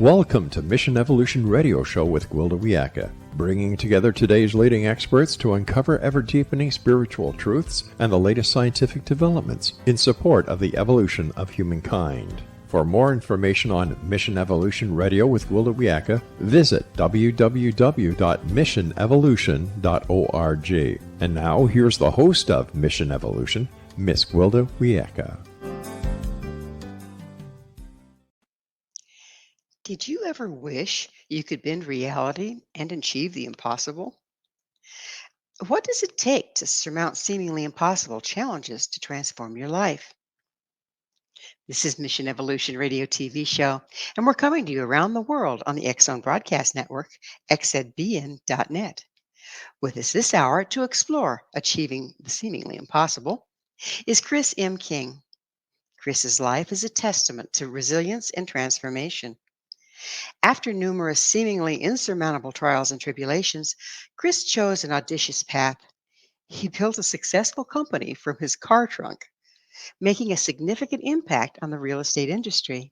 Welcome to Mission Evolution Radio Show with Gwilda Wiyaka, bringing together today's leading experts to uncover ever-deepening spiritual truths and the latest scientific developments in support of the evolution of humankind. For more information on Mission Evolution Radio with Gwilda Wiyaka, visit www.missionevolution.org. And now, here's the host of Mission Evolution, Miss Gwilda Wiyaka. Did you ever wish you could bend reality and achieve the impossible? What does it take to surmount seemingly impossible challenges to transform your life? This is Mission Evolution Radio TV show, and we're coming to you around the world on the X-Zone Broadcast Network, xzbn.net. With us this hour to explore achieving the seemingly impossible is Chris M. King. Chris's life is a testament to resilience and transformation. After numerous seemingly insurmountable trials and tribulations, Chris chose an audacious path. He built a successful company from his car trunk, making a significant impact on the real estate industry.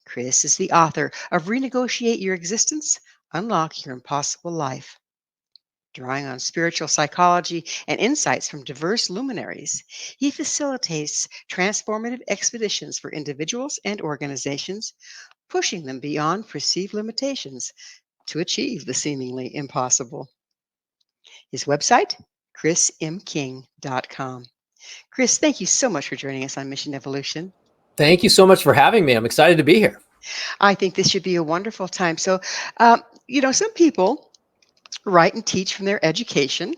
Chris is the author of Renegotiate Your Existence, Unlock Your Impossible Life. Drawing on spiritual psychology and insights from diverse luminaries, he facilitates transformative expeditions for individuals and organizations, pushing them beyond perceived limitations to achieve the seemingly impossible. His website, chrismking.com. Chris, thank you so much for joining us on Mission Evolution. Thank you so much for having me. I'm excited to be here. I think this should be a wonderful time. So, some people write and teach from their education,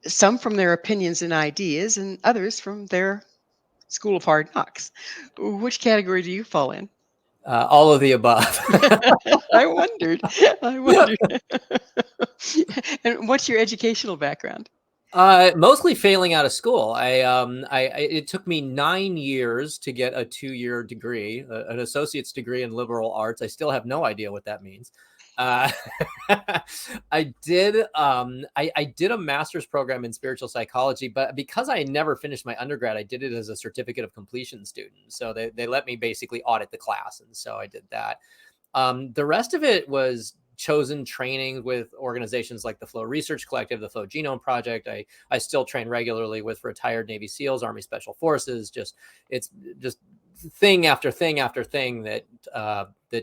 some from their opinions and ideas, and others from their school of hard knocks. Which category do you fall in? All of the above. I wondered. And what's your educational background? Mostly failing out of school. It took me 9 years to get a 2-year degree, an associate's degree in liberal arts. I still have no idea what that means. I did a master's program in spiritual psychology, but because I never finished my undergrad, I did it as a certificate of completion student. So they let me basically audit the class. And so I did that. The rest of it was chosen training with organizations like the Flow Research Collective, the Flow Genome Project. I still train regularly with retired Navy SEALs, Army Special Forces. It's just thing after thing after thing that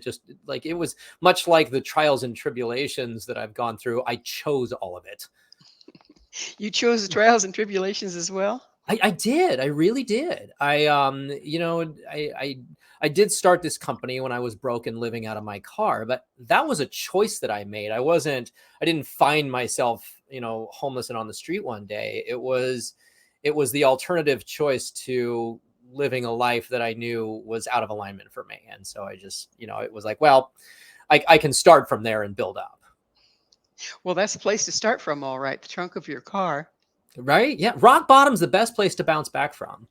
just like, it was much like the trials and tribulations that I've gone through. I chose all of it. You chose the trials and tribulations as well? I did. I really did. I did start this company when I was broke and living out of my car, but that was a choice that I made. I didn't find myself, homeless and on the street one day. It was the alternative choice to living a life that I knew was out of alignment for me. And so I just, it was like, well, I can start from there and build up. Well, that's the place to start from, all right. The trunk of your car. Right? Yeah. Rock bottom's the best place to bounce back from.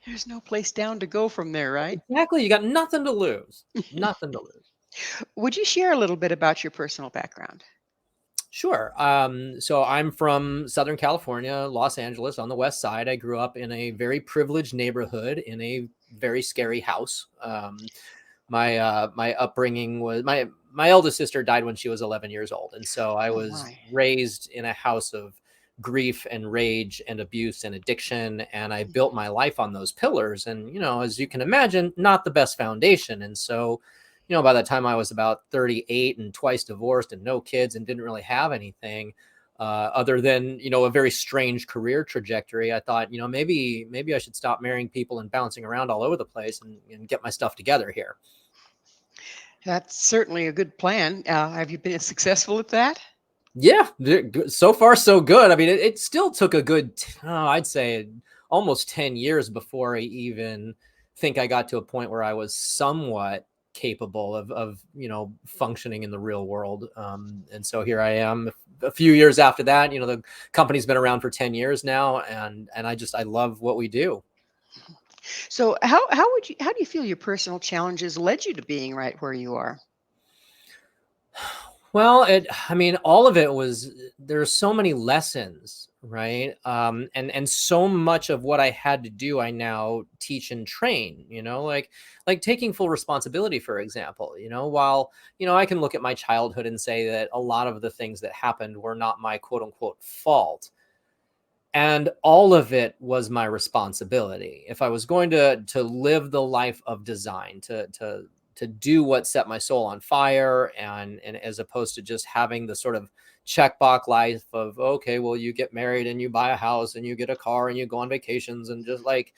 There's no place down to go from there, right? Exactly. You got nothing to lose. Nothing to lose. Would you share a little bit about your personal background? Sure. So I'm from Southern California, Los Angeles on the West Side. I grew up in a very privileged neighborhood in a very scary house. My upbringing was my eldest sister died when she was 11 years old. And so I was raised in a house of grief and rage and abuse and addiction. And I built my life on those pillars. And, as you can imagine, not the best foundation. And so, by the time I was about 38 and twice divorced and no kids and didn't really have anything other than, a very strange career trajectory, I thought, maybe I should stop marrying people and bouncing around all over the place and get my stuff together here. That's certainly a good plan. Have you been successful at that? Yeah, so far so good. I mean, it still took a good, I'd say almost 10 years before I even think I got to a point where I was somewhat capable of functioning in the real world. And so here I am a few years after that. The company's been around for 10 years now, and I love what we do. So how do you feel your personal challenges led you to being right where you are? Well, all of it was, there's so many lessons right? And so much of what I had to do, I now teach and train, like taking full responsibility, for example, while, I can look at my childhood and say that a lot of the things that happened were not my quote unquote fault. And all of it was my responsibility. If I was going to live the life of design, to do what set my soul on fire, and as opposed to just having the sort of checkbox life of, okay, well, you get married and you buy a house and you get a car and you go on vacations and just like,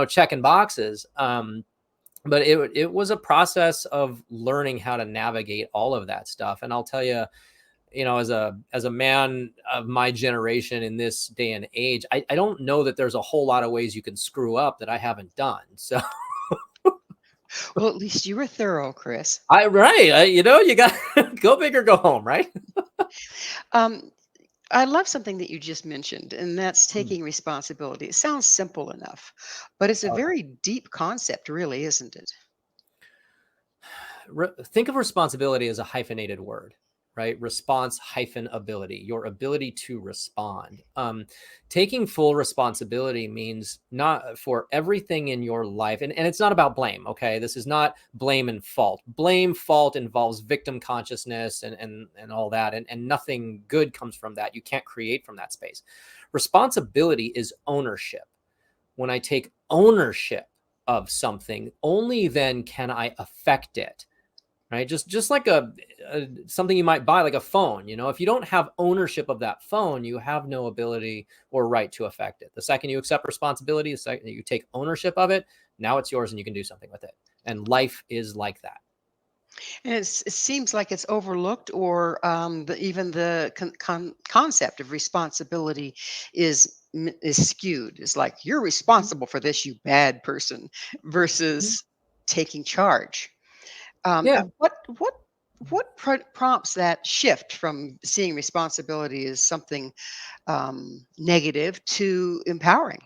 checking boxes. But it was a process of learning how to navigate all of that stuff. And I'll tell you, as a man of my generation in this day and age, I don't know that there's a whole lot of ways you can screw up that I haven't done. So Well, at least you were thorough, Chris. you got go big or go home, right? Um, I love something that you just mentioned, and that's Hmm. taking responsibility. It sounds simple enough, but it's a very deep concept, really, isn't it? Think of responsibility as a hyphenated word, right? Response hyphen ability, your ability to respond. Taking full responsibility means not for everything in your life. And it's not about blame. Okay. This is not blame and fault. Blame, fault involves victim consciousness and all that. And nothing good comes from that. You can't create from that space. Responsibility is ownership. When I take ownership of something, only then can I affect it. Right. Just like a something you might buy, like a phone, if you don't have ownership of that phone, you have no ability or right to affect it. The second you accept responsibility, the second you take ownership of it, now it's yours and you can do something with it. And life is like that. And it seems like it's overlooked, or even the concept of responsibility is skewed. It's like you're responsible for this, you bad person, Mhm. versus taking charge. Yeah. What prompts that shift from seeing responsibility as something negative to empowering?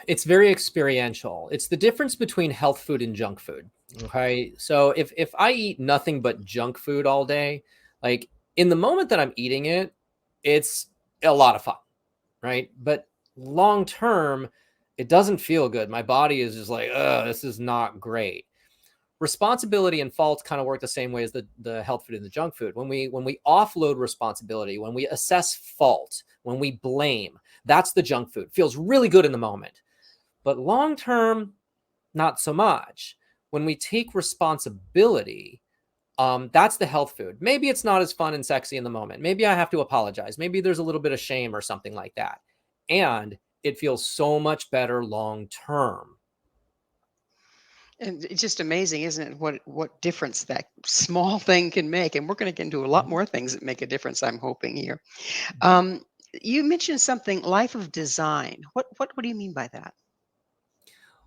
It's very experiential. It's the difference between health food and junk food. Okay. So if I eat nothing but junk food all day, like in the moment that I'm eating it, it's a lot of fun, right? But long term, it doesn't feel good. My body is just like, this is not great. Responsibility and fault kind of work the same way as the health food and the junk food. When we offload responsibility, when we assess fault, when we blame, that's the junk food. Feels really good in the moment. But long term, not so much. When we take responsibility, that's the health food. Maybe it's not as fun and sexy in the moment. Maybe I have to apologize. Maybe there's a little bit of shame or something like that. And it feels so much better long term. And it's just amazing, isn't it? What difference that small thing can make. And we're going to get into a lot more things that make a difference, I'm hoping here. Um, you mentioned something, life of design. What do you mean by that?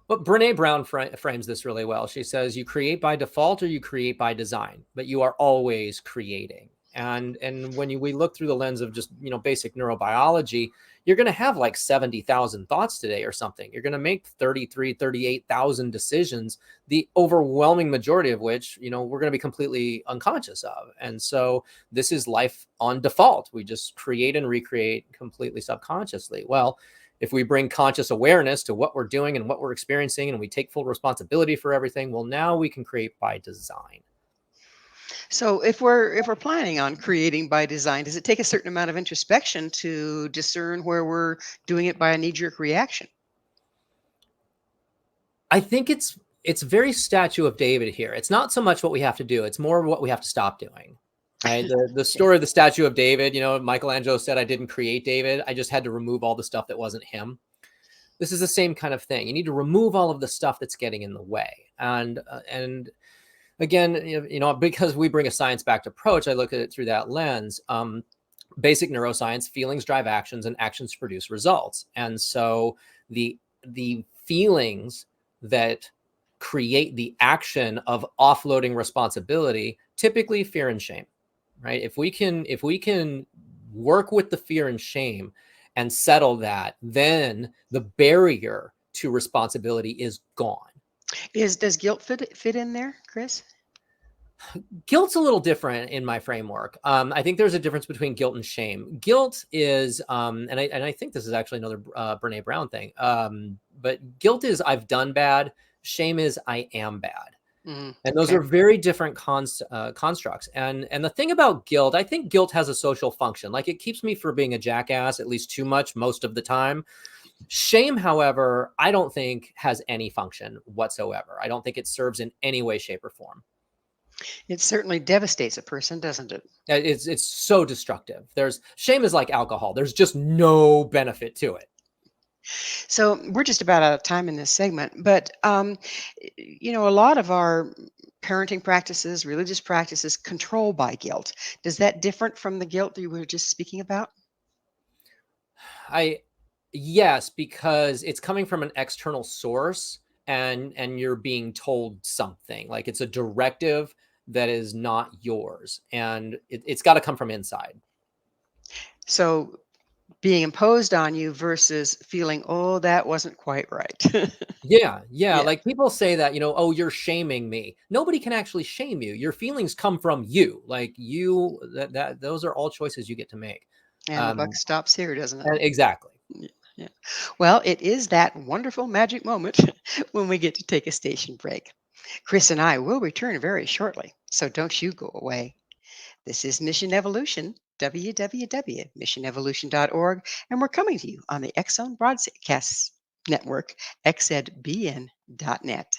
But Brene Brown frames this really well. She says, you create by default or you create by design, but you are always creating. And when we look through the lens of just, basic neurobiology, you're going to have like 70,000 thoughts today or something. You're going to make 38,000 decisions, the overwhelming majority of which, we're going to be completely unconscious of. And so this is life on default. We just create and recreate completely subconsciously. Well, if we bring conscious awareness to what we're doing and what we're experiencing, and we take full responsibility for everything, well, now we can create by design. So if we're planning on creating by design, does it take a certain amount of introspection to discern where we're doing it by a knee-jerk reaction? I think it's very statue of David here. It's not so much what we have to do; it's more what we have to stop doing. Right. The Okay. story of the statue of David. Michelangelo said, "I didn't create David. I just had to remove all the stuff that wasn't him." This is the same kind of thing. You need to remove all of the stuff that's getting in the way. And again, because we bring a science-backed approach, I look at it through that lens. Basic neuroscience: feelings drive actions, and actions produce results. And so the feelings that create the action of offloading responsibility, typically fear and shame, right? If we can work with the fear and shame and settle that, then the barrier to responsibility is gone. Does guilt fit in there, Chris? Guilt's a little different in my framework. I think there's a difference between guilt and shame. Guilt is, and I think this is actually another Brene Brown thing. But guilt is I've done bad. Shame is I am bad. And those Okay. are very different constructs. And the thing about guilt, I think guilt has a social function. Like it keeps me from being a jackass at least too much most of the time. Shame, however, I don't think has any function whatsoever. I don't think it serves in any way, shape, or form. It certainly devastates a person, doesn't it? It's so destructive. Shame is like alcohol. There's just no benefit to it. So we're just about out of time in this segment, but a lot of our parenting practices, religious practices, control by guilt. Does that different from the guilt that you were just speaking about? Yes, because it's coming from an external source and you're being told something. Like it's a directive that is not yours, and it's got to come from inside. So being imposed on you versus feeling, oh, that wasn't quite right. Yeah. Yeah. Like people say that, oh, you're shaming me. Nobody can actually shame you. Your feelings come from you. Like those are all choices you get to make. And the buck stops here, doesn't it? Exactly. Yeah. Well, it is that wonderful magic moment when we get to take a station break. Chris and I will return very shortly, so don't you go away. This is Mission Evolution, www.missionevolution.org, and we're coming to you on the Exxon Broadcast Network, xzbn.net.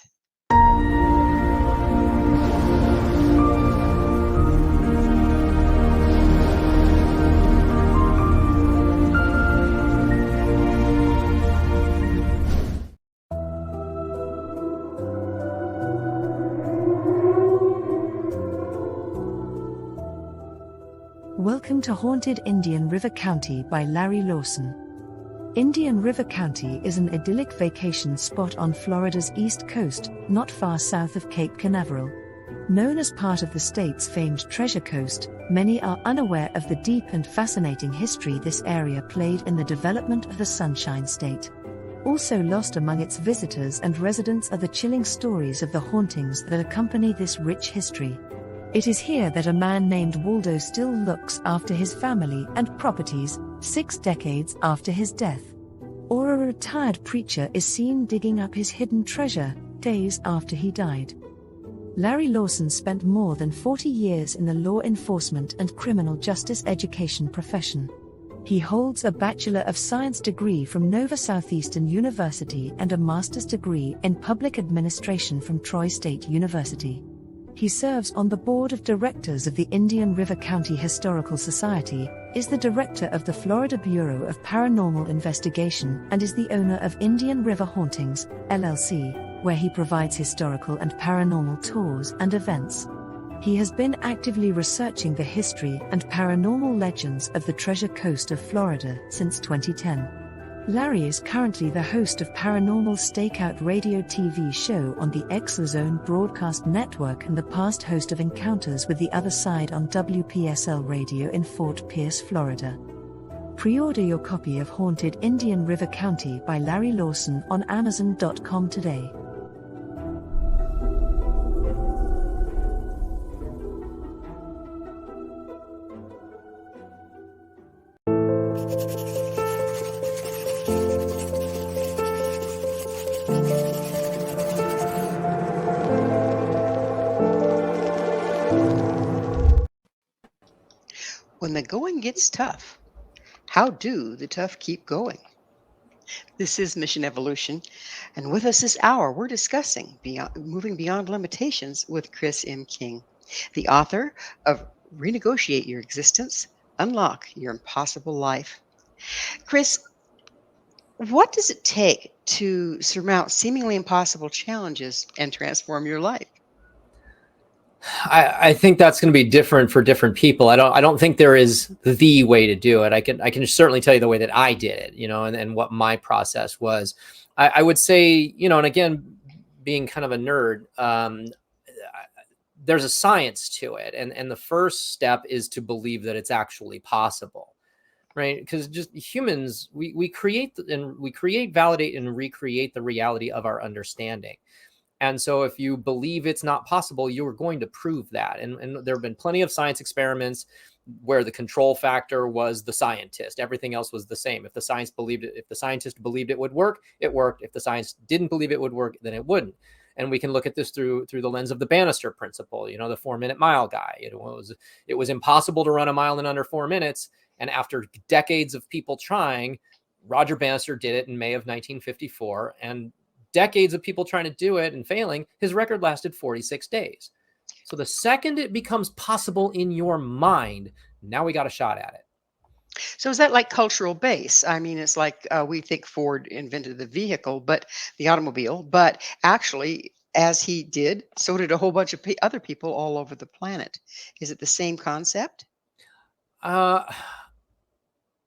Welcome to Haunted Indian River County by Larry Lawson. Indian River County is an idyllic vacation spot on Florida's east coast, not far south of Cape Canaveral. Known as part of the state's famed Treasure Coast, many are unaware of the deep and fascinating history this area played in the development of the Sunshine State. Also lost among its visitors and residents are the chilling stories of the hauntings that accompany this rich history. It is here that a man named Waldo still looks after his family and properties, 6 decades after his death. Or a retired preacher is seen digging up his hidden treasure, days after he died. Larry Lawson spent more than 40 years in the law enforcement and criminal justice education profession. He holds a Bachelor of Science degree from Nova Southeastern University and a master's degree in public administration from Troy State University. He serves on the board of directors of the Indian River County Historical Society, is the director of the Florida Bureau of Paranormal Investigation, and is the owner of Indian River Hauntings, LLC, where he provides historical and paranormal tours and events. He has been actively researching the history and paranormal legends of the Treasure Coast of Florida since 2010. Larry is currently the host of Paranormal Stakeout radio TV show on the X-Zone Broadcast Network and the past host of Encounters with the Other Side on WPSL Radio in Fort Pierce, Florida. Pre-order your copy of Haunted Indian River County by Larry Lawson on Amazon.com today. When the going gets tough, how do the tough keep going? This is Mission Evolution, and with us this hour, we're discussing moving beyond limitations with Chris M. King, the author of Renegotiate Your Existence, Unlock Your Impossible Life. Chris, what does it take to surmount seemingly impossible challenges and transform your life? I think that's going to be different for different people. I don't think there is the way to do it. I can certainly tell you the way that I did it, and what my process was. I would say, and again, being kind of a nerd, there's a science to it. And the first step is to believe that it's actually possible, right? Because just humans, we create, validate, and recreate the reality of our understanding. And so if you believe it's not possible, you are going to prove that. And there have been plenty of science experiments where the control factor was the scientist. Everything else was the same. If the science believed it, if the scientist believed it would work, it worked. If the science didn't believe it would work, then it wouldn't. And we can look at this through the lens of the Bannister principle, you know, the 4-minute mile guy. It was impossible to run a mile in under 4 minutes. And after decades of people trying, Roger Bannister did it in May of 1954. And decades of people trying to do it and failing, his record lasted 46 days. So the second it becomes possible in your mind, now we got a shot at it. So is that like cultural base? I mean, it's like we think Ford invented the vehicle, but the automobile, but actually, as he did, so did a whole bunch of other people all over the planet. Is it the same concept? Uh,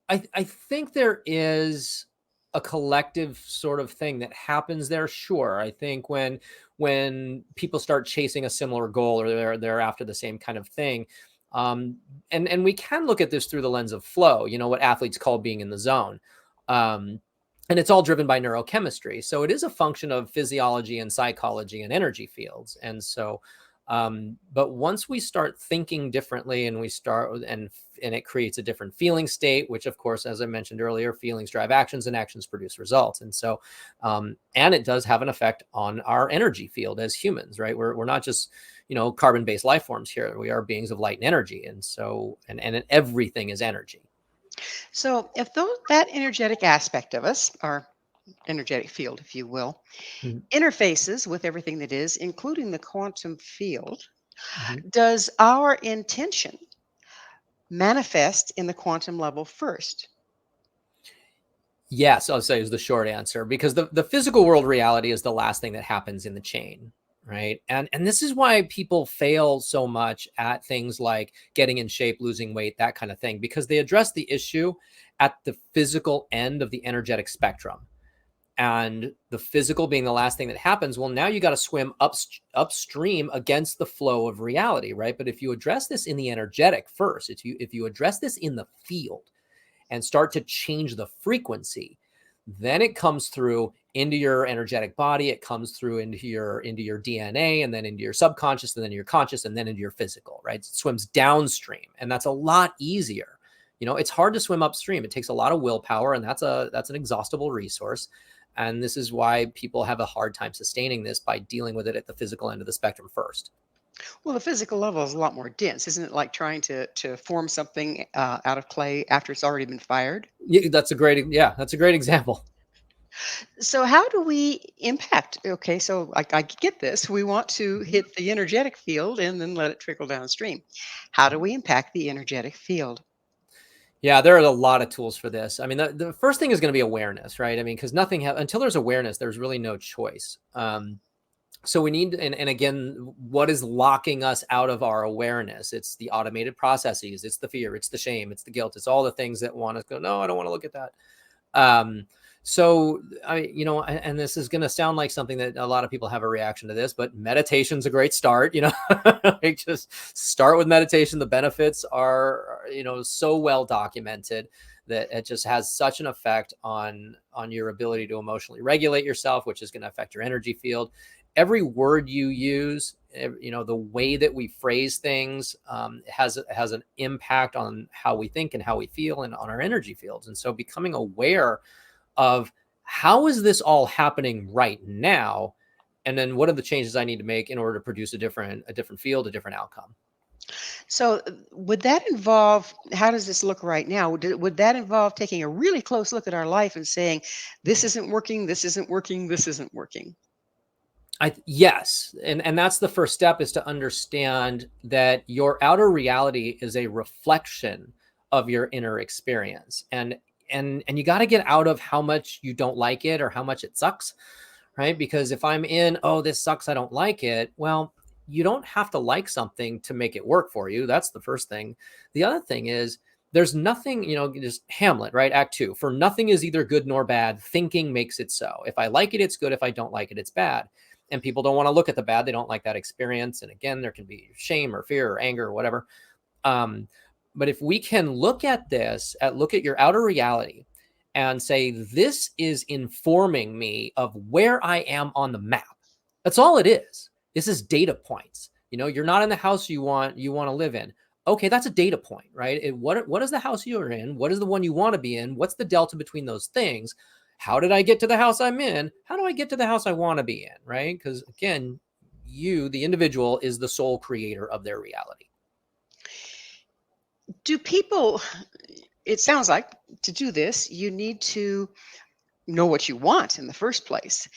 I think there is a collective sort of thing that happens there. Sure. I think when people start chasing a similar goal, or they're after the same kind of thing. And we can look at this through the lens of flow, you know, what athletes call being in the zone. And it's all driven by neurochemistry. So it is a function of physiology and psychology and energy fields. And so, but once we start thinking differently, and we start, and it creates a different feeling state, which of course, as I mentioned earlier, feelings drive actions and actions produce results. And so, and it does have an effect on our energy field as humans, right? We're not just, you know, carbon-based life forms here. We are beings of light and energy. And so, and everything is energy. So if that energetic aspect of us, our energetic field, if you will, Mhm. interfaces with everything that is, including the quantum field, Mhm. does our intention manifest in the quantum level first? Yes, I'll say is the short answer, because the physical world reality is the last thing that happens in the chain, right? And this is why people fail so much at things like getting in shape, losing weight, that kind of thing, because they address the issue at the physical end of the energetic spectrum. And the physical being the last thing that happens, well, now you got to swim upstream against the flow of reality, right? But if you address this in the energetic first, if you address this in the field and start to change the frequency, then it comes through into your energetic body. It comes through into your DNA, and then into your subconscious, and then your conscious, and then into your physical, right? It swims downstream, and that's a lot easier. You know, it's hard to swim upstream. It takes a lot of willpower, and that's an exhaustible resource. And this is why people have a hard time sustaining this by dealing with it at the physical end of the spectrum first. Well, the physical level is a lot more dense, isn't it? Like trying to form something out of clay after it's already been fired. Yeah, that's a great example. So, how do we impact? Okay, so I get this. We want to Mhm. hit the energetic field and then let it trickle downstream. How do we impact the energetic field? Yeah, there are a lot of tools for this. I mean, the first thing is going to be awareness, right? I mean, because until there's awareness, there's really no choice. So we need, and again, what is locking us out of our awareness? It's the automated processes, it's the fear, it's the shame, it's the guilt, it's all the things that want us to go, no, I don't want to look at that. So and this is going to sound like something that a lot of people have a reaction to this, but meditation's a great start, like just start with meditation. The benefits are, so well documented that it just has such an effect on your ability to emotionally regulate yourself, which is going to affect your energy field. Every word you use, the way that we phrase things, has an impact on how we think and how we feel and on our energy fields. And so becoming aware of how is this all happening right now, and then what are the changes I need to make in order to produce a different field, a different outcome. So, would that involve, how does this look right now? Would that involve taking a really close look at our life and saying, this isn't working, this isn't working, this isn't working? Yes, and that's the first step, is to understand that your outer reality is a reflection of your inner experience, and you got to get out of how much you don't like it or how much it sucks, right? Because if I'm in, oh, this sucks, I don't like it, well, you don't have to like something to make it work for you. That's the first thing. The other thing is, there's nothing, just Hamlet, right? Act 2, for nothing is either good nor bad, thinking makes it so. If I like it, it's good. If I don't like it, it's bad. And people don't want to look at the bad. They don't like that experience. And again, there can be shame or fear or anger or whatever. But if we can look at look at your outer reality and say, this is informing me of where I am on the map. That's all it is. This is data points. You're not in the house you want to live in. Okay, that's a data point, right? What is the house you're in? What is the one you want to be in? What's the delta between those things? How did I get to the house I'm in? How do I get to the house I want to be in, right? Because again, you, the individual, is the sole creator of their reality. Do people, it sounds like to do this, you need to know what you want in the first place.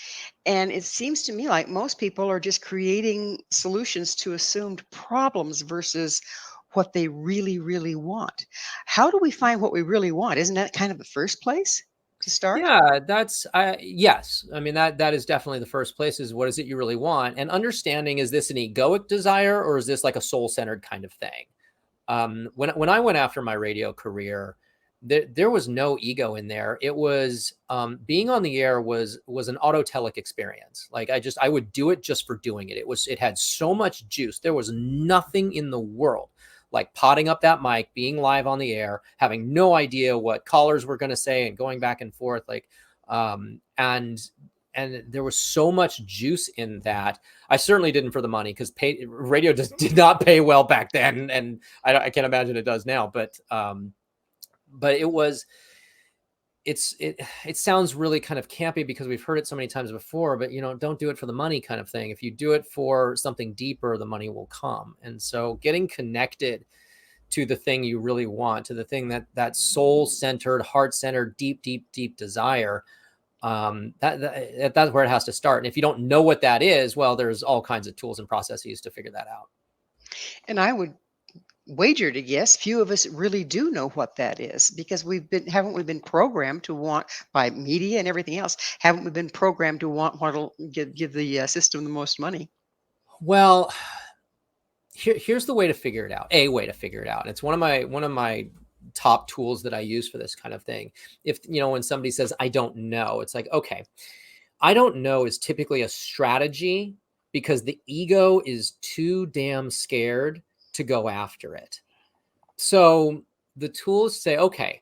And it seems to me like most people are just creating solutions to assumed problems versus what they really, really want. How do we find what we really want? Isn't that kind of the first place to start? Yeah, that's yes. I mean that is definitely the first place. Is what is it you really want, and understanding, is this an egoic desire or is this like a soul-centered kind of thing? When I went after my radio career, there was no ego in there. It was being on the air was an autotelic experience. Like I would do it just for doing it. It had so much juice. There was nothing in the world like potting up that mic, being live on the air, having no idea what callers were going to say and going back and forth. Like and there was so much juice in that. I certainly didn't for the money, because radio just did not pay well back then, and I can't imagine it does now. But it sounds really kind of campy because we've heard it so many times before. But don't do it for the money, kind of thing. If you do it for something deeper, the money will come. And so, getting connected to the thing you really want, to the thing that soul-centered, heart-centered, deep desire. That's where it has to start. And if you don't know what that is, well, there's all kinds of tools and processes to figure that out. And I would wager to guess few of us really do know what that is, because haven't we been programmed to want, by media and everything else, haven't we been programmed to want what'll give the system the most money? Well, here's the way to figure it out. A way to figure it out. And it's one of my top tools that I use for this kind of thing. If when somebody says I don't know, it's like, okay, I don't know is typically a strategy because the ego is too damn scared to go after it. So the tools say, okay,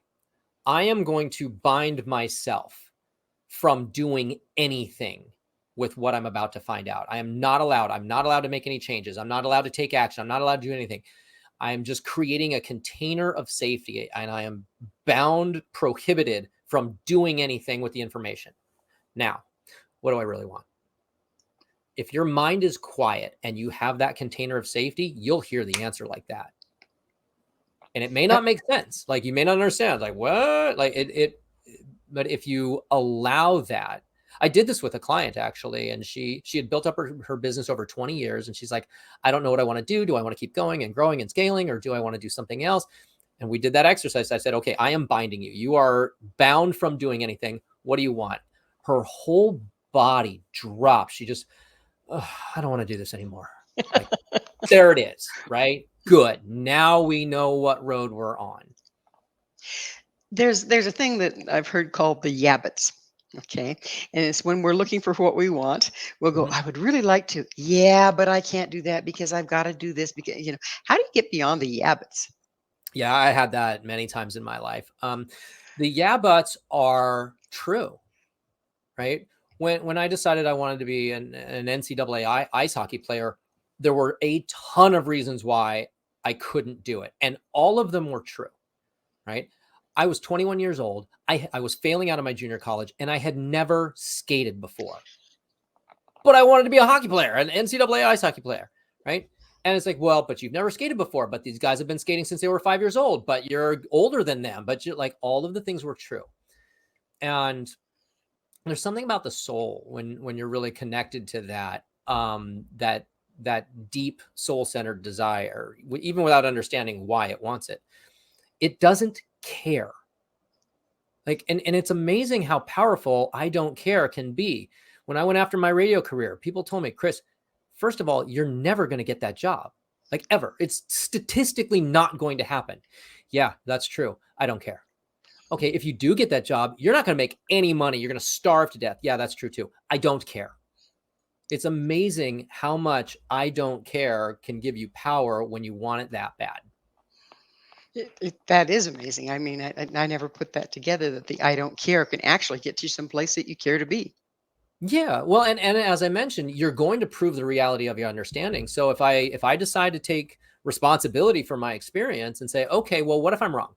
I am going to bind myself from doing anything with what I'm about to find out. I'm not allowed to make any changes. I'm not allowed to take action. I'm not allowed to do anything. I am just creating a container of safety, and I am prohibited from doing anything with the information. Now, what do I really want? If your mind is quiet and you have that container of safety, you'll hear the answer like that. And it may not make sense. Like, you may not understand. Like, what? Like but if you allow that, I did this with a client actually, and she had built up her business over 20 years. And she's like, I don't know what I want to do. Do I want to keep going and growing and scaling, or do I want to do something else? And we did that exercise. I said, okay, I am binding you. You are bound from doing anything. What do you want? Her whole body dropped. She just, I don't want to do this anymore. Like, there it is, right? Good. Now we know what road we're on. There's a thing that I've heard called the yabbits. Okay. And it's when we're looking for what we want, we'll go, I would really like to. Yeah, but I can't do that because I've got to do this. Because, how do you get beyond the yabbits? Yeah, I had that many times in my life. The yeah buts are true, right? When I decided I wanted to be an NCAA ice hockey player, there were a ton of reasons why I couldn't do it. And all of them were true, right? I was 21 years old. I was failing out of my junior college, and I had never skated before. But I wanted to be a hockey player, an NCAA ice hockey player, right? And it's like, well, but you've never skated before, but these guys have been skating since they were 5 years old, but you're older than them. But like, all of the things were true. And there's something about the soul when you're really connected to that, that deep soul-centered desire, even without understanding why it wants it. It doesn't care. Like, and it's amazing how powerful I don't care can be. When I went after my radio career, people told me, Chris, first of all, you're never going to get that job, like, ever. It's statistically not going to happen. Yeah, that's true. I don't care. Okay, if you do get that job, you're not going to make any money. You're going to starve to death. Yeah, that's true too. I don't care. It's amazing how much I don't care can give you power when you want it that bad. That is amazing. I mean, I never put that together, that the I don't care can actually get you someplace that you care to be. Yeah. Well, and as I mentioned, you're going to prove the reality of your understanding. So if I decide to take responsibility for my experience and say, okay, well, what if I'm wrong?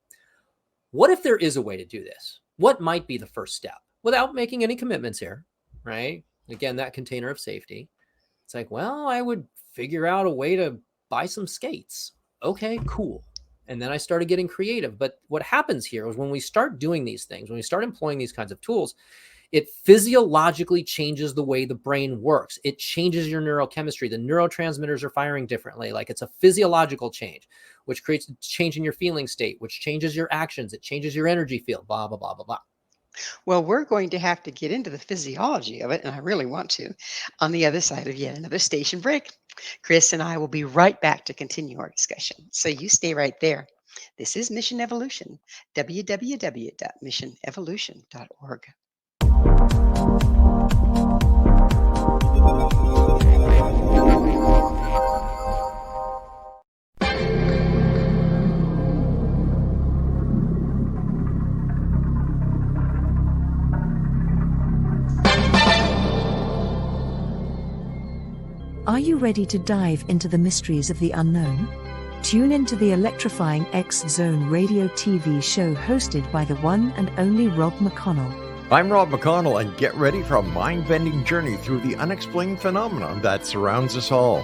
What if there is a way to do this? What might be the first step without making any commitments here, right? Again, that container of safety. It's like, well, I would figure out a way to buy some skates. Okay, cool. And then I started getting creative. But what happens here is when we start doing these things, when we start employing these kinds of tools, it physiologically changes the way the brain works. It changes your neurochemistry. The neurotransmitters are firing differently. Like it's a physiological change, which creates a change in your feeling state, which changes your actions. It changes your energy field, blah, blah, blah, blah, blah. Well, we're going to have to get into the physiology of it, and I really want to, on the other side of yet another station break. Chris and I will be right back to continue our discussion. So you stay right there. This is Mission Evolution, www.missionevolution.org. Are you ready to dive into the mysteries of the unknown? Tune into the electrifying X Zone radio TV show hosted by the one and only Rob McConnell. I'm Rob McConnell, and get ready for a mind-bending journey through the unexplained phenomenon that surrounds us all.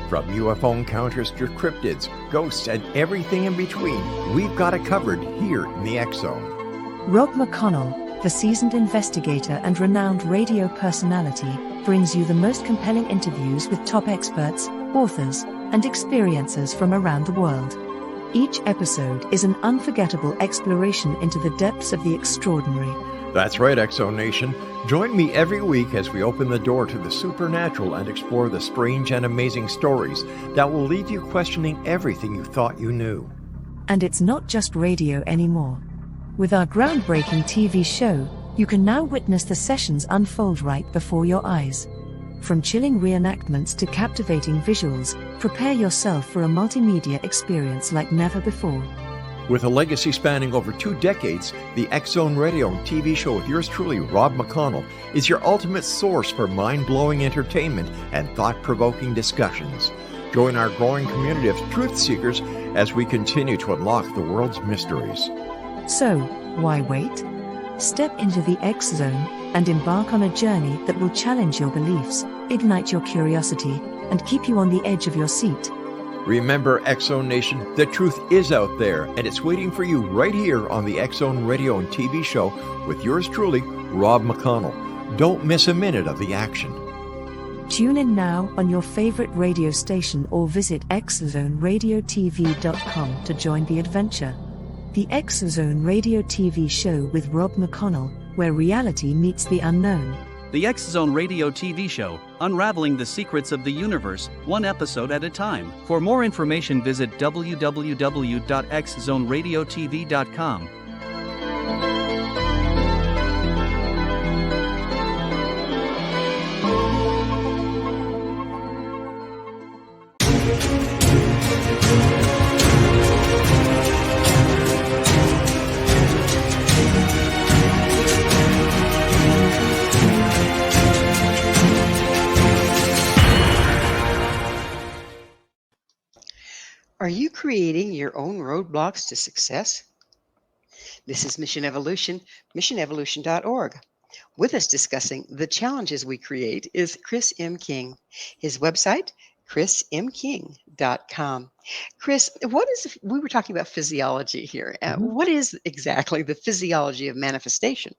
From UFO encounters to cryptids, ghosts, and everything in between, we've got it covered here in the X Zone. Rob McConnell, the seasoned investigator and renowned radio personality, brings you the most compelling interviews with top experts, authors, and experiencers from around the world. Each episode is an unforgettable exploration into the depths of the extraordinary. That's right, X Zone Nation. Join me every week as we open the door to the supernatural and explore the strange and amazing stories that will leave you questioning everything you thought you knew. And it's not just radio anymore. With our groundbreaking TV show, you can now witness the sessions unfold right before your eyes. From chilling reenactments to captivating visuals, prepare yourself for a multimedia experience like never before. With a legacy spanning over 2 decades, the X Zone Radio and TV show with yours truly, Rob McConnell, is your ultimate source for mind-blowing entertainment and thought-provoking discussions. Join our growing community of truth seekers as we continue to unlock the world's mysteries. So, why wait? Step into the X Zone and embark on a journey that will challenge your beliefs, ignite your curiosity, and keep you on the edge of your seat. Remember, X Zone Nation, the truth is out there, and it's waiting for you right here on the X Zone Radio and TV show with yours truly, Rob McConnell. Don't miss a minute of the action. Tune in now on your favorite radio station or visit xzoneradiotv.com to join the adventure. The X Zone Radio TV show with Rob McConnell, where reality meets the unknown. The X Zone Radio TV show, unraveling the secrets of the universe, one episode at a time. For more information, visit www.xzoneradiotv.com. Are you creating your own roadblocks to success? This is Mission Evolution, missionevolution.org. With us discussing the challenges we create is Chris M. King. His website, chrismking.com. Chris, we were talking about physiology here. What is exactly the physiology of manifestation?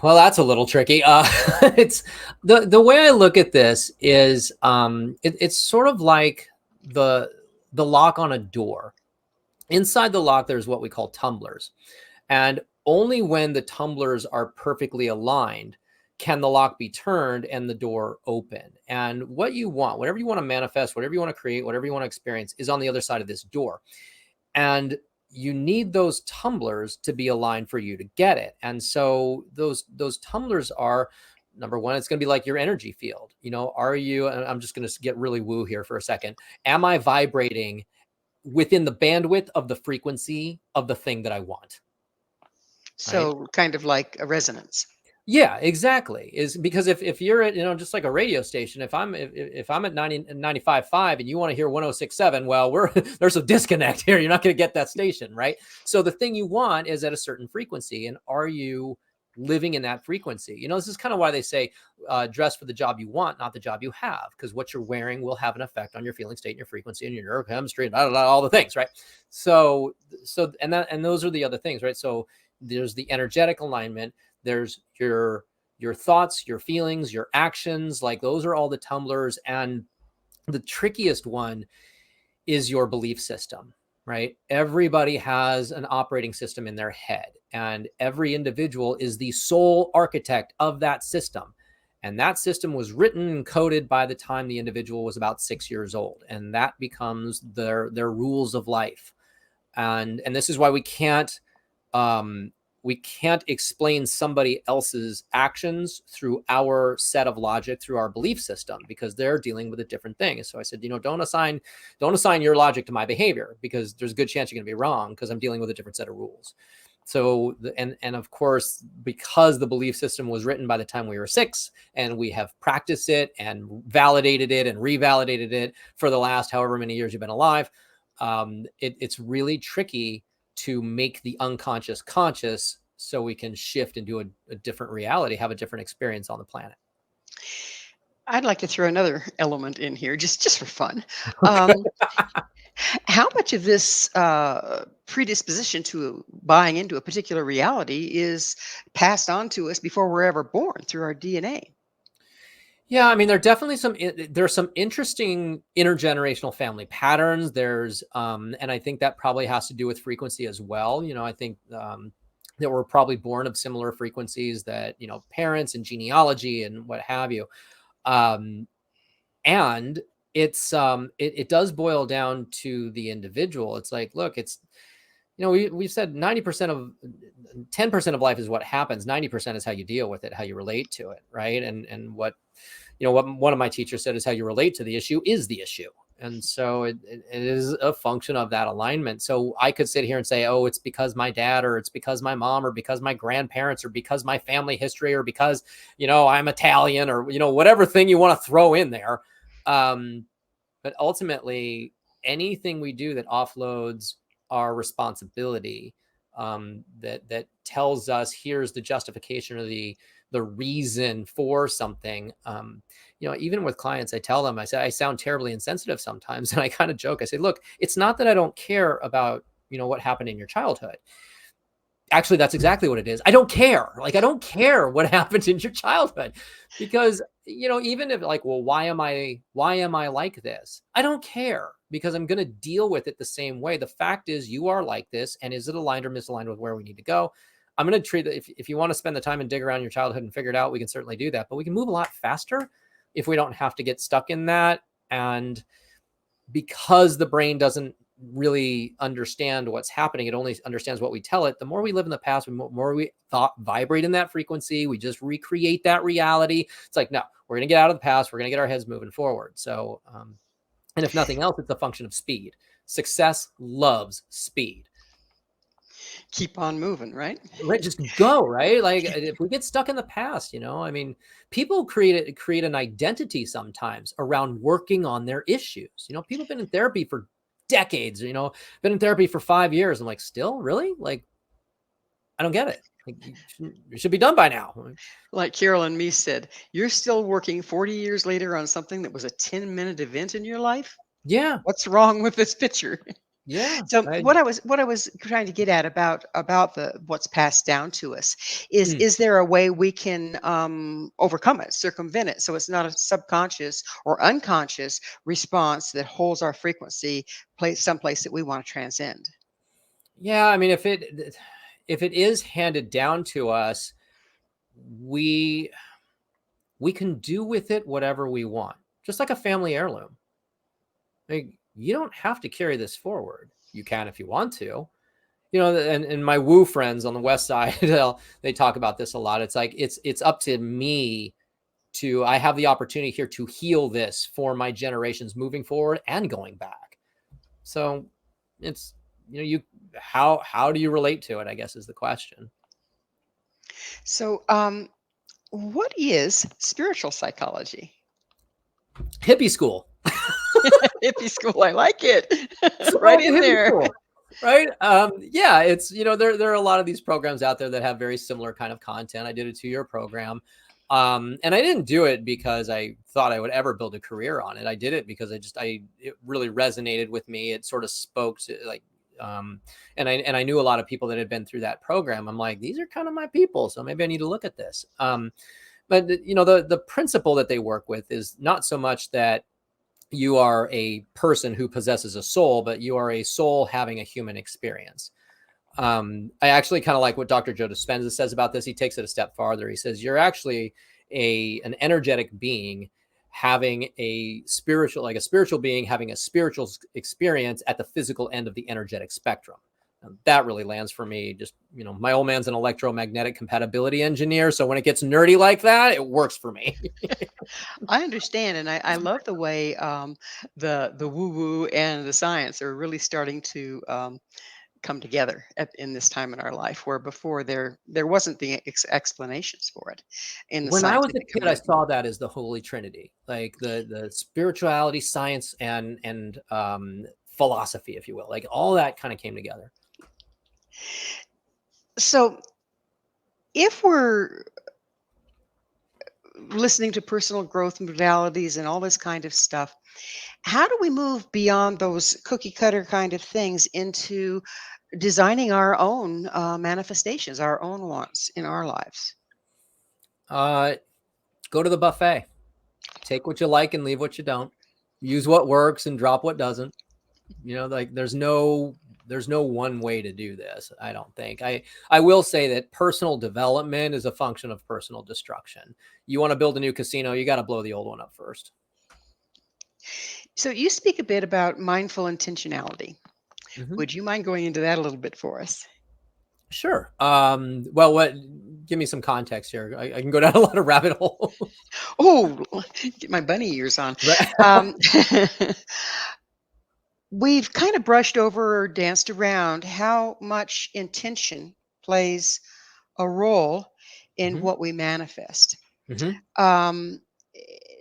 Well, that's a little tricky. It's the way I look at this is it's sort of like the lock on a door. Inside the lock, there's what we call tumblers. And only when the tumblers are perfectly aligned can the lock be turned and the door open. And what you want, whatever you want to manifest, whatever you want to create, whatever you want to experience is on the other side of this door. And you need those tumblers to be aligned for you to get it. And so those tumblers are, number one, it's going to be like your energy field. You know, are you, and I'm just going to get really woo here for a second. Am I vibrating within the bandwidth of the frequency of the thing that I want? So kind of like a resonance. Yeah, exactly. Is because if you're at, just like a radio station, if I'm at 95.5 and you want to hear 106.7, well, there's a disconnect here. You're not going to get that station, right? So the thing you want is at a certain frequency, and are you living in that frequency? This is kind of why they say dress for the job you want, not the job you have, because what you're wearing will have an effect on your feeling state and your frequency and your neurochemistry and blah, blah, blah, all the things, right? And those are the other things, right? So there's the energetic alignment. There's your thoughts, your feelings, your actions, like those are all the tumblers. And the trickiest one is your belief system, right? Everybody has an operating system in their head, and every individual is the sole architect of that system. And that system was written and coded by the time the individual was about 6 years old. And that becomes their rules of life. And this is why we can't explain somebody else's actions through our set of logic, through our belief system, because they're dealing with a different thing. So I said, don't assign your logic to my behavior, because there's a good chance you're going to be wrong, because I'm dealing with a different set of rules. So, and of course, because the belief system was written by the time we were 6, and we have practiced it and validated it and revalidated it for the last however many years you've been alive, it's really tricky to make the unconscious conscious, so we can shift into a different reality, have a different experience on the planet. I'd like to throw another element in here, just for fun. Okay. How much of this predisposition to buying into a particular reality is passed on to us before we're ever born through our DNA? Yeah, I mean, there's some interesting intergenerational family patterns. And I think that probably has to do with frequency as well. I think that we're probably born of similar frequencies, that parents and genealogy and what have you. And it does boil down to the individual. It's like, look, it's we've said 10% of life is what happens. 90% is how you deal with it, how you relate to it, right? And what one of my teachers said is, how you relate to the issue is the issue. And so it is a function of that alignment. So I could sit here and say, oh, it's because my dad, or it's because my mom, or because my grandparents, or because my family history, or because I'm Italian, or whatever thing you want to throw in there. But ultimately, anything we do that offloads our responsibility, that tells us here's the justification, or the reason for something. Even with clients, I tell them, I say, I sound terribly insensitive sometimes. And I kind of joke. I say, look, it's not that I don't care about, what happened in your childhood. Actually, that's exactly what it is. I don't care. Like, I don't care what happened in your childhood, because, even if like, well, why am I like this? I don't care, because I'm going to deal with it the same way. The fact is, you are like this. And is it aligned or misaligned with where we need to go? I'm going to treat it. If you want to spend the time and dig around your childhood and figure it out, we can certainly do that, but we can move a lot faster if we don't have to get stuck in that. And because the brain doesn't really understand what's happening, it only understands what we tell it. The more we live in the past, the more we vibrate in that frequency, we just recreate that reality. It's like, no, we're going to get out of the past. We're going to get our heads moving forward. So, and if nothing else, it's a function of speed. Success loves speed. Keep on moving, right? Right, just go, right? Like, if we get stuck in the past, I mean, people create an identity sometimes around working on their issues. People have been in therapy for decades, been in therapy for 5 years. I'm like, still, really? Like, I don't get it. Like, you should be done by now. Like Carolyn Me said, you're still working 40 years later on something that was a 10-minute event in your life? Yeah, What's wrong with this picture? yeah. So what I was trying to get at about the what's passed down to us is there a way we can overcome it, circumvent it, so it's not a subconscious or unconscious response that holds our frequency someplace that we want to transcend? Yeah, I mean, if it is handed down to us, we can do with it whatever we want, just like a family heirloom. Like, you don't have to carry this forward. You can if you want to. And my woo friends on the West Side, they talk about this a lot. It's like, it's up to me I have the opportunity here to heal this for my generations moving forward and going back. So it's, how do you relate to it, I guess, is the question. So What is spiritual psychology? Hippie school. Hippie school, I like it. Right So in hippie there. school, right? Yeah, it's, there are a lot of these programs out there that have very similar kind of content. I did a 2-year program. And I didn't do it because I thought I would ever build a career on it. I did it because it really resonated with me. It sort of spoke to like, and I knew a lot of people that had been through that program. I'm like, these are kind of my people, so maybe I need to look at this. But the principle that they work with is not so much that you are a person who possesses a soul, but you are a soul having a human experience. I actually kind of like what Dr. Joe Dispenza says about this. He takes it a step farther. He says, you're actually an energetic being having a spiritual being having a spiritual experience at the physical end of the energetic spectrum. And that really lands for me. Just, my old man's an electromagnetic compatibility engineer. So when it gets nerdy like that, it works for me. I understand, and I love the way the woo woo and the science are really starting to come together in this time in our life, where before there wasn't the explanations for it in the When I was a scientific kid, I community. saw that as the Holy Trinity, like the spirituality, science, and philosophy, if you will. Like all that kind of came together. So if we're listening to personal growth modalities and all this kind of stuff, how do we move beyond those cookie cutter kind of things into designing our own manifestations, our own wants in our lives? Uh, Go to the buffet. Take what you like and leave what you don't. Use what works and drop what doesn't. Like there's no one way to do this. I don't think. I will say that personal development is a function of personal destruction. You want to build a new casino, you got to blow the old one up first. So you speak a bit about mindful intentionality. Mhm. Would you mind going into that a little bit for us? Sure. Well, give me some context here. I can go down a lot of rabbit holes. Oh, get my bunny ears on. Right. Um, we've kind of brushed over or danced around how much intention plays a role in Mhm. what we manifest. Mhm. Um,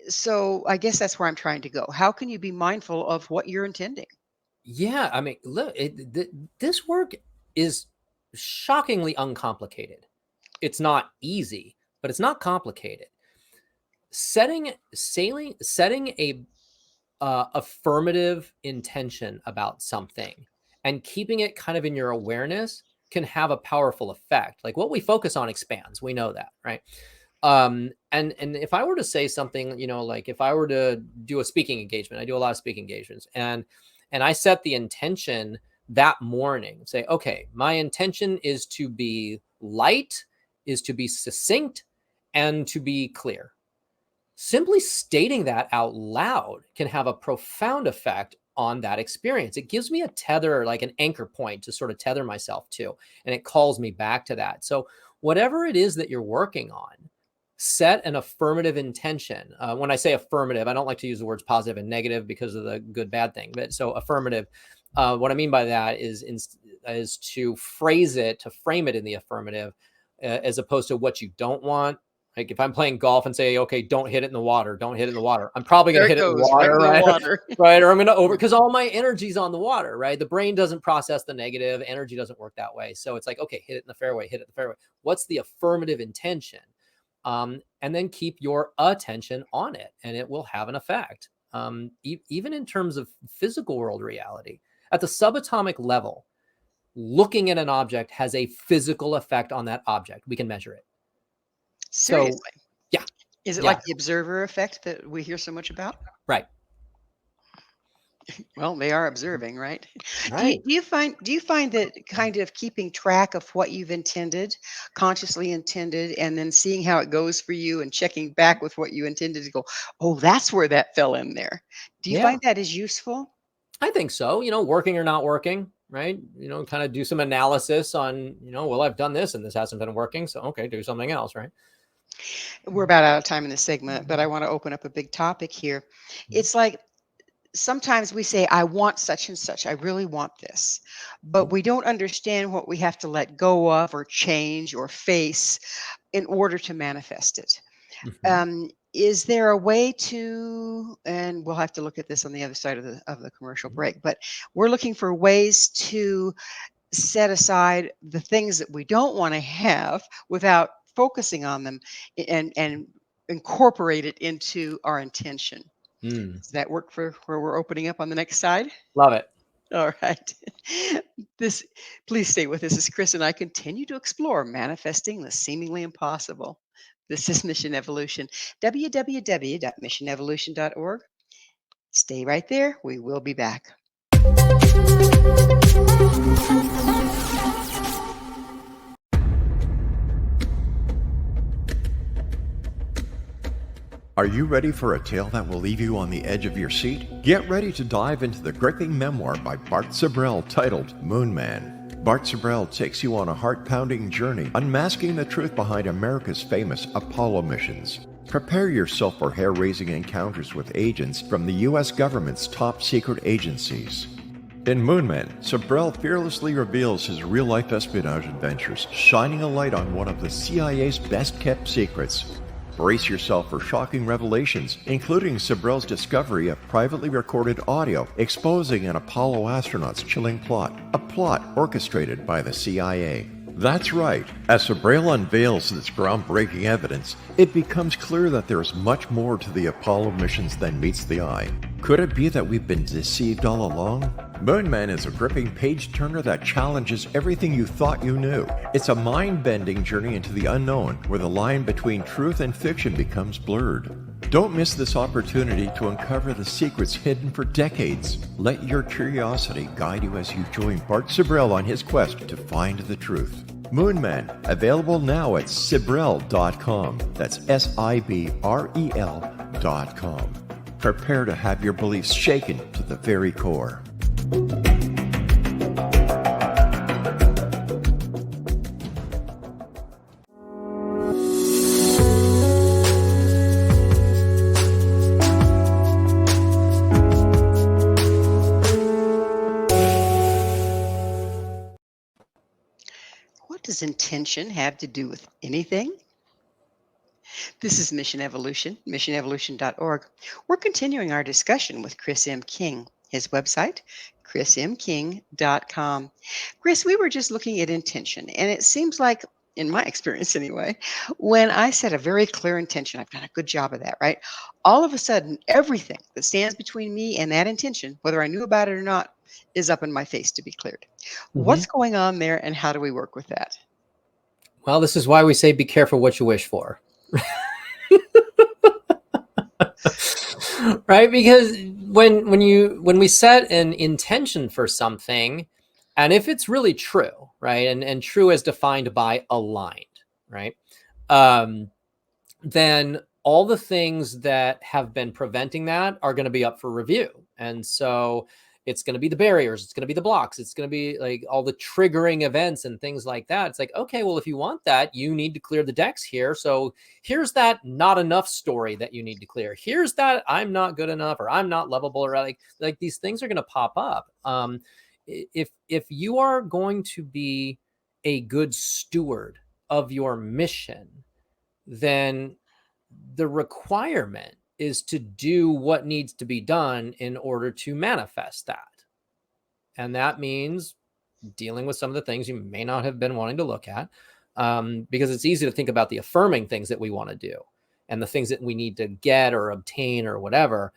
so I guess that's where I'm trying to go. How can you be mindful of what you're intending? Yeah, I mean, look, this work is shockingly uncomplicated. It's not easy, but it's not complicated. Setting a affirmative intention about something and keeping it kind of in your awareness can have a powerful effect. Like what we focus on expands. We know that, right? And if I were to say something, like if I were to do a speaking engagement, I do a lot of speaking engagements, and I set the intention that morning, say, okay, my intention is to be light, is to be succinct, and to be clear. Simply stating that out loud can have a profound effect on that experience. It gives me a tether, like an anchor point to sort of tether myself to, and it calls me back to that. So whatever it is that you're working on, set an affirmative intention. When I say affirmative, I don't like to use the words positive and negative because of the good bad thing. But so affirmative, what I mean by that is to phrase it, to frame it in the affirmative, as opposed to what you don't want. Like if I'm playing golf and say, okay, don't hit it in the water, don't hit it in the water. I'm probably going There to it hit it in the goes, right water, in the right? water. Right. Or I'm going to because all my energy's on the water, right? The brain doesn't process the negative. Energy doesn't work that way. So it's like, okay, hit it in the fairway, hit it in the fairway. What's the affirmative intention? And then keep your attention on it, and it will have an effect. Even in terms of physical world reality, at the subatomic level, looking at an object has a physical effect on that object. We can measure it. So, Seriously. yeah, Is it yeah, like the observer effect that we hear so much about? right, Well, they are observing, right? right. Do you find that kind of keeping track of what you've intended, consciously intended, and then seeing how it goes for you and checking back with what you intended to go, oh, that's where that fell in there. Do you Yeah, find that is useful? I think so. Working or not working, right? Kind of do some analysis on, well, I've done this and this hasn't been working. So, okay, do something else, right? We're about out of time in this segment, but I want to open up a big topic here. It's like sometimes we say, I want such and such. I really want this. But we don't understand what we have to let go of or change or face in order to manifest it. Mhm. Is there a way to, and we'll have to look at this on the other side of the commercial break, but we're looking for ways to set aside the things that we don't want to have without focusing on them and incorporate it into our intention. Mm. Does that work for where we're opening up on the next side? Love it. All right. This, please stay with us as Chris and I continue to explore manifesting the seemingly impossible. This is Mission Evolution, www.missionevolution.org. Stay right there. We will be back. Are you ready for a tale that will leave you on the edge of your seat? Get ready to dive into the gripping memoir by Bart Sibrel titled Moon Man. Bart Sibrel takes you on a heart-pounding journey, unmasking the truth behind America's famous Apollo missions. Prepare yourself for hair-raising encounters with agents from the U.S. government's top secret agencies. In Moon Man, Sibrel fearlessly reveals his real-life espionage adventures, shining a light on one of the CIA's best-kept secrets. Brace yourself for shocking revelations, including Sibrel's discovery of privately recorded audio exposing an Apollo astronaut's chilling plot, a plot orchestrated by the CIA. That's right. As Sibrel unveils this groundbreaking evidence, it becomes clear that there is much more to the Apollo missions than meets the eye. Could it be that we've been deceived all along? Moon Man is a gripping page-turner that challenges everything you thought you knew. It's a mind-bending journey into the unknown, where the line between truth and fiction becomes blurred. Don't miss this opportunity to uncover the secrets hidden for decades. Let your curiosity guide you as you join Bart Sibrel on his quest to find the truth. Moon Man, available now at Sibrel.com. That's Sibrel.com. Prepare to have your beliefs shaken to the very core. What does intention have to do with anything? This is Mission Evolution, missionevolution.org. We're continuing our discussion with Chris M. King. His website, chrismking.com. Chris, we were just looking at intention, and it seems like, in my experience anyway, when I set a very clear intention, I've done a good job of that, right? All of a sudden, everything that stands between me and that intention, whether I knew about it or not, is up in my face to be cleared. What's going on there, and how do we work with that? Well, this is why we say be careful what you wish for. Right? Because when we set an intention for something, and if it's really true, right? And true as defined by aligned, right? Then all the things that have been preventing that are going to be up for review. And so it's going to be the barriers, it's going to be the blocks, it's going to be like all the triggering events and things like that. It's like, okay, well, if you want that, you need to clear the decks here. So here's that not enough story that you need to clear. Here's that I'm not good enough, or I'm not lovable, or like these things are going to pop up. If you are going to be a good steward of your mission, then the requirement is to do what needs to be done in order to manifest that. And that means dealing with some of the things you may not have been wanting to look at, because it's easy to think about the affirming things that we want to do and the things that we need to get or obtain or whatever.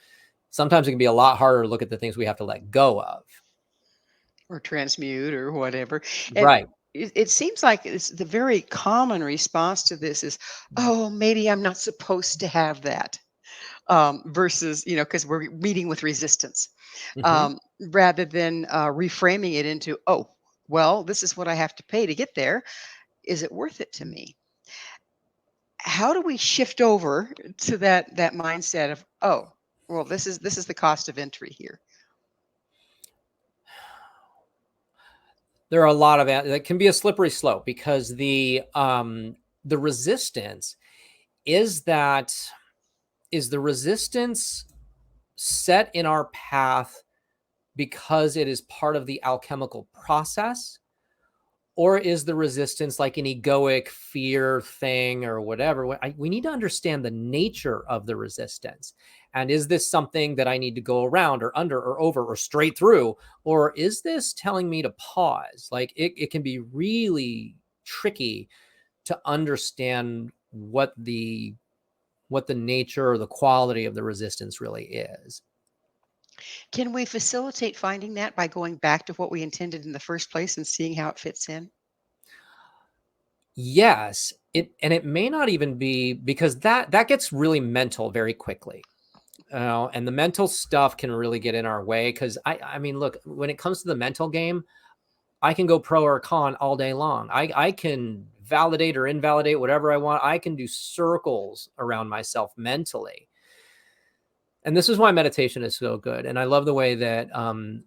Sometimes it can be a lot harder to look at the things we have to let go of. Or transmute or whatever. And Right. it seems like it's the very common response to this is, oh, maybe I'm not supposed to have that. Versus, because we're meeting with resistance, Mhm. rather than reframing it into, oh, well, this is what I have to pay to get there. Is it worth it to me? How do we shift over to that mindset of, oh, well, this is the cost of entry here? There are a lot of that can be a slippery slope, because the resistance is the resistance set in our path because it is part of the alchemical process? Or is the resistance like an egoic fear thing or whatever? We need to understand the nature of the resistance. And is this something that I need to go around or under or over or straight through? Or is this telling me to pause? Like it can be really tricky to understand what the nature or the quality of the resistance really is. Can we facilitate finding that by going back to what we intended in the first place and seeing how it fits in? Yes, it may not even be, because that gets really mental very quickly. And the mental stuff can really get in our way, because I mean, look, when it comes to the mental game, I can go pro or con all day long. I can validate or invalidate whatever I want. I can do circles around myself mentally. And this is why meditation is so good. And I love the way that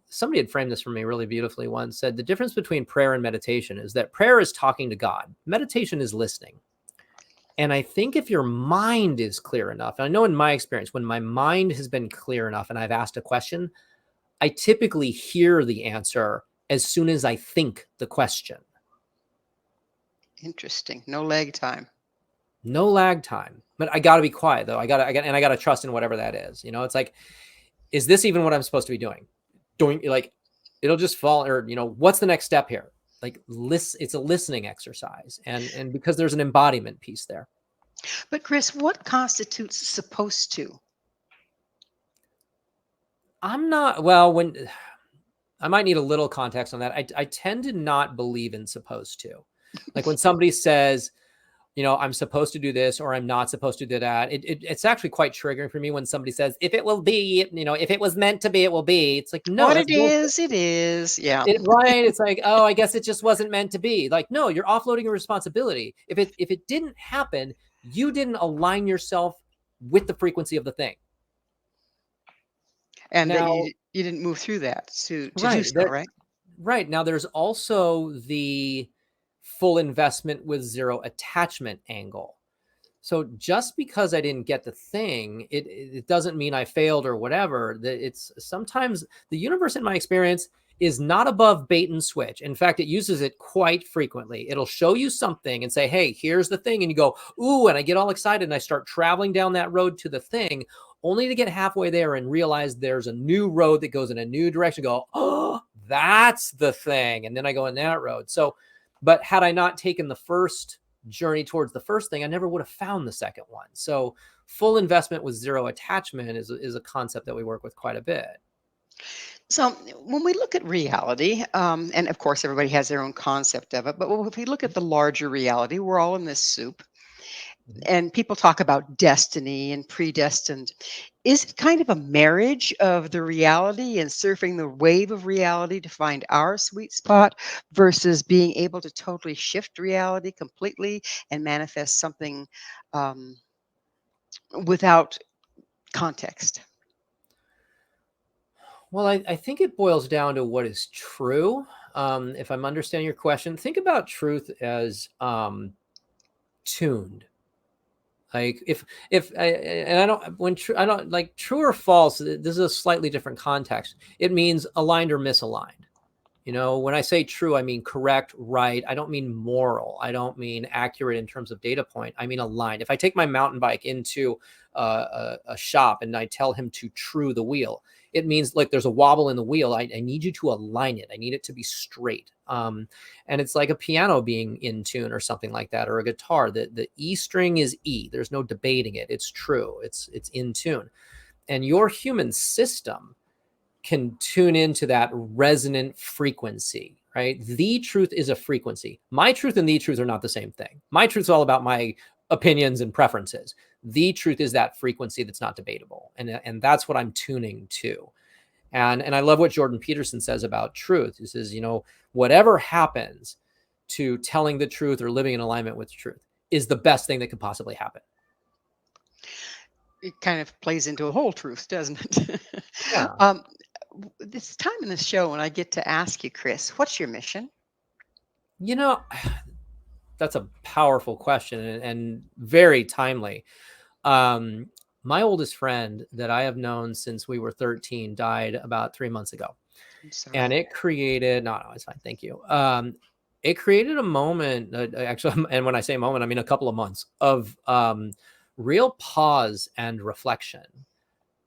somebody had framed this for me really beautifully once. Said the difference between prayer and meditation is that prayer is talking to God. Meditation is listening. And I think if your mind is clear enough, and I know in my experience, when my mind has been clear enough and I've asked a question, I typically hear the answer as soon as I think the question. Interesting. No lag time. No lag time. But I got to be quiet though. I got to trust in whatever that is. It's like, is this even what I'm supposed to be doing? Like, it'll just fall, or, what's the next step here? Like, it's a listening exercise. And because there's an embodiment piece there. But Chris, what constitutes supposed to? When I might need a little context on that. I tend to not believe in supposed to. Like when somebody says, I'm supposed to do this or I'm not supposed to do that. It's actually quite triggering for me when somebody says, if it will be, if it was meant to be, it will be. It's like, no, What that's it is, it is. Yeah. right. It's like, oh, I guess it just wasn't meant to be. Like, no, you're offloading a responsibility. If it didn't happen, you didn't align yourself with the frequency of the thing. And that Now, you didn't move through that to do right. so, right? Right. Now, there's also the full investment with zero attachment angle. So just because I didn't get the thing, it doesn't mean I failed or whatever. It's sometimes the universe, in my experience, is not above bait and switch. In fact, it uses it quite frequently. It'll show you something and say, hey, here's the thing. And you go, ooh, and I get all excited and I start traveling down that road to the thing, only to get halfway there and realize there's a new road that goes in a new direction. Go, oh, that's the thing. And then I go in that road. So, but had I not taken the first journey towards the first thing, I never would have found the second one. So full investment with zero attachment is a concept that we work with quite a bit. So when we look at reality, and of course everybody has their own concept of it, but if we look at the larger reality, we're all in this soup. And people talk about destiny and predestined. Is it kind of a marriage of the reality and surfing the wave of reality to find our sweet spot versus being able to totally shift reality completely and manifest something um, without context? Well, I think it boils down to what is true. If I'm understanding your question, think about truth as tuned. Like I don't like true or false. This is a slightly different context. It means aligned or misaligned. When I say true, I mean correct, right. I don't mean moral. I don't mean accurate in terms of data point. I mean aligned. If I take my mountain bike into a shop and I tell him to true the wheel, it means like there's a wobble in the wheel. I need you to align it. I need it to be straight. And it's like a piano being in tune or something like that, or a guitar. The E string is E. There's no debating it. It's true. It's in tune. And your human system can tune into that resonant frequency, right? The truth is a frequency. My truth and the truth are not the same thing. My truth is all about my opinions and preferences. The truth is that frequency that's not debatable. And that's what I'm tuning to. And I love what Jordan Peterson says about truth. He says, whatever happens to telling the truth or living in alignment with the truth is the best thing that could possibly happen. It kind of plays into a whole truth, doesn't it? Yeah. This time in the show when I get to ask you, Chris, what's your mission? That's a powerful question and very timely. my oldest friend that I have known since we were 13 died about 3 months ago. I'm sorry. And it created, no, it's fine. Thank you. It created a moment, actually, and when I say moment, I mean a couple of months of real pause and reflection,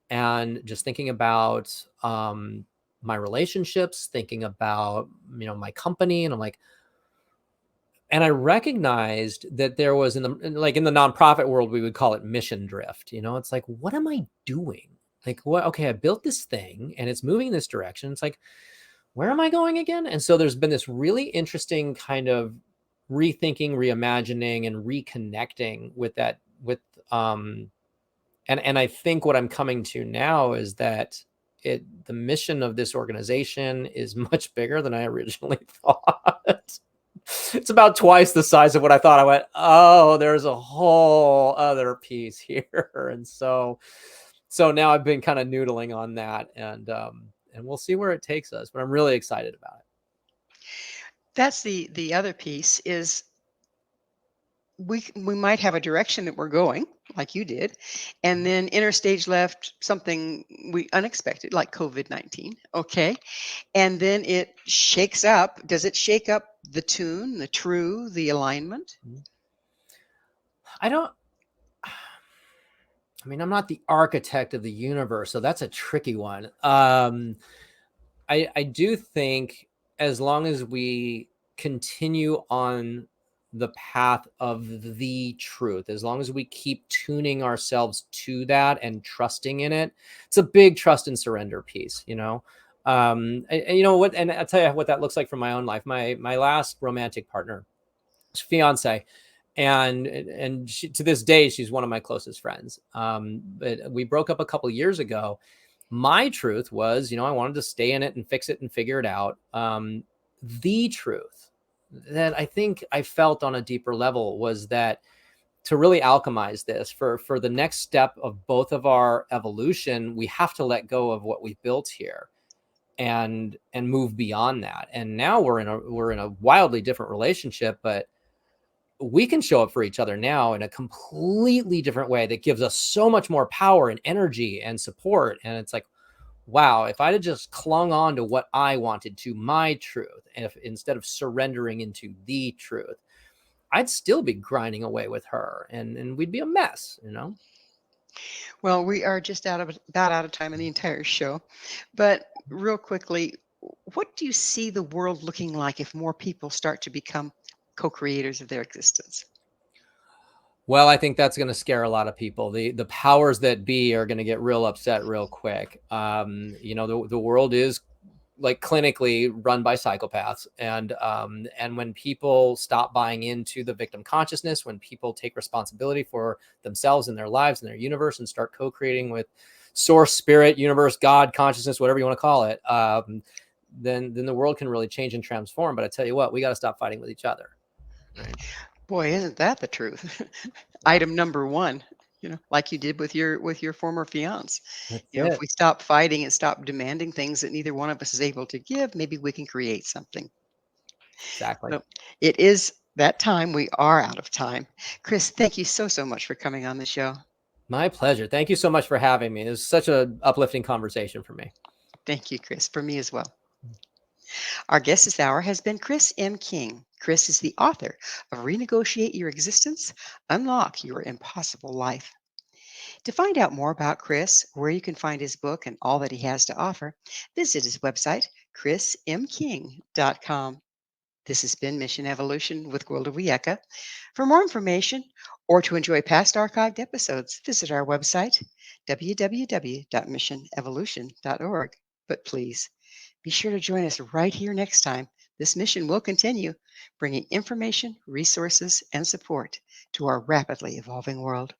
and just thinking about my relationships, thinking about, my company. And I'm like, and I recognized that there was in the nonprofit world, we would call it mission drift. It's like, what am I doing? Like, what? Okay, I built this thing and it's moving in this direction. It's like, where am I going again? And so there's been this really interesting kind of rethinking, reimagining, and reconnecting with that, and I think what I'm coming to now is that the mission of this organization is much bigger than I originally thought. It's about twice the size of what I thought. I went, oh, there's a whole other piece here. And so now I've been kind of noodling on that, and we'll see where it takes us, but I'm really excited about it. That's the other piece is we might have a direction that we're going, like you did, and then interstage left something we unexpected, like COVID-19. Okay. And then it shakes up. Does it shake up the tune, the true, the alignment? I mean, I'm not the architect of the universe, so that's a tricky one. I do think as long as we continue on the path of the truth, as long as we keep tuning ourselves to that and trusting in it, it's a big trust and surrender piece, and you know what, and I'll tell you what that looks like from my own life. My last romantic partner, fiance, and she, to this day, she's one of my closest friends. But we broke up a couple of years ago. My truth was, I wanted to stay in it and fix it and figure it out. The truth that I think I felt on a deeper level was that to really alchemize this for the next step of both of our evolution, we have to let go of what we've built here and move beyond that. And now we're in a wildly different relationship, but we can show up for each other now in a completely different way that gives us so much more power and energy and support. And it's like, wow, if I'd have just clung on to what I wanted, to my truth, and if instead of surrendering into the truth, I'd still be grinding away with her, and we'd be a mess. Well, we are just about out of time in the entire show. But real quickly, what do you see the world looking like if more people start to become co-creators of their existence? Well, I think that's going to scare a lot of people. The powers that be are going to get real upset real quick. The world is like clinically run by psychopaths, and when people stop buying into the victim consciousness, when people take responsibility for themselves and their lives and their universe and start co-creating with source, spirit, universe, God, consciousness, whatever you want to call it, then the world can really change and transform. But I tell you what, we got to stop fighting with each other. Right? Boy, isn't that the truth? Item number one, like you did with your former fiance. That's If it. we stop fighting and stop demanding things that neither one of us is able to give, maybe we can create something. Exactly. So it is that time. We are out of time. Chris, thank you so much for coming on the show. My pleasure. Thank you so much for having me. It was such an uplifting conversation for me. Thank you, Chris, for me as well. Our guest this hour has been Chris M. King. Chris is the author of Renegotiate Your Existence, Unlock Your Impossible Life. To find out more about Chris, where you can find his book and all that he has to offer, visit his website, chrismking.com. This has been Mission Evolution with Gwilda Wiyaka. For more information or to enjoy past archived episodes, visit our website, www.missionevolution.org. But please, be sure to join us right here next time. This mission will continue, bringing information, resources, and support to our rapidly evolving world.